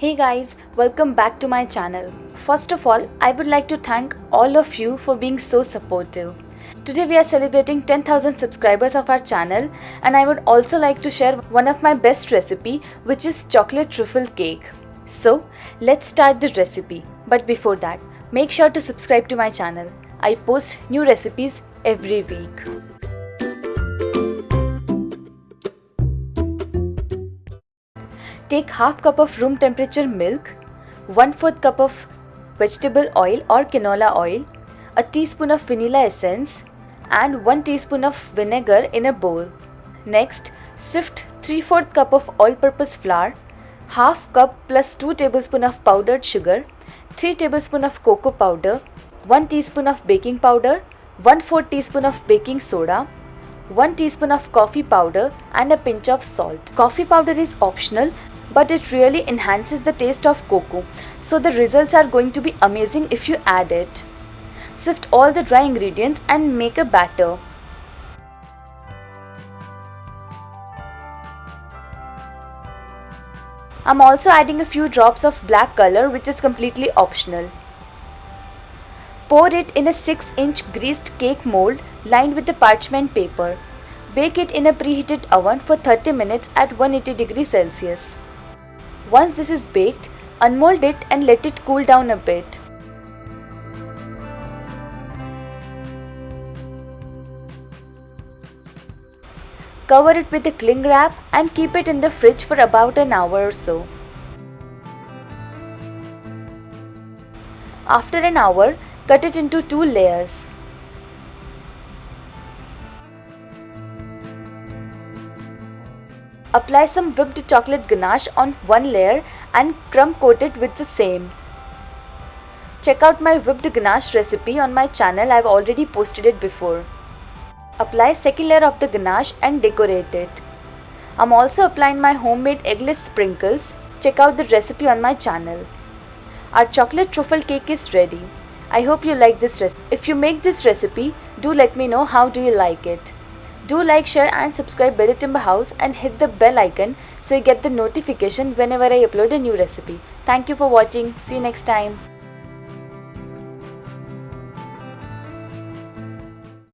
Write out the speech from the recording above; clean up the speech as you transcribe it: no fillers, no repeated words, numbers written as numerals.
Hey guys, welcome back to my channel. First of all, I would like to thank all of you for being so supportive. Today we are celebrating 10,000 subscribers of our channel, and I would also like to share one of my best recipe, which is chocolate truffle cake. So, let's start the recipe. But before that, make sure to subscribe to my channel. I post new recipes every week. Take half cup of room temperature milk, 1/4 cup of vegetable oil or canola oil, a teaspoon of vanilla essence and 1 teaspoon of vinegar in a bowl. Next, sift 3/4 cup of all-purpose flour, half cup plus 2 tablespoons of powdered sugar, 3 tablespoons of cocoa powder, 1 teaspoon of baking powder, 1/4 teaspoon of baking soda, 1 teaspoon of coffee powder and a pinch of salt. Coffee powder is optional, but it really enhances the taste of cocoa, so the results are going to be amazing if you add it. Sift all the dry ingredients and make a batter. I'm also adding a few drops of black color, which is completely optional. Pour it in a 6-inch greased cake mold lined with the parchment paper. Bake it in a preheated oven for 30 minutes at 180 degrees Celsius. Once this is baked, unmold it and let it cool down a bit. Cover it with a cling wrap and keep it in the fridge for about an hour or so. After an hour, cut it into 2 layers. Apply some whipped chocolate ganache on one layer and crumb coat it with the same. Check out my whipped ganache recipe on my channel. I've already posted it before. Apply second layer of the ganache and decorate it. I'm also applying my homemade eggless sprinkles. Check out the recipe on my channel. Our chocolate truffle cake is ready. I hope you like this recipe. If you make this recipe, do let me know how do you like it. Do like, share and subscribe Belly Timber House and hit the bell icon so you get the notification whenever I upload a new recipe. Thank you for watching. See you next time.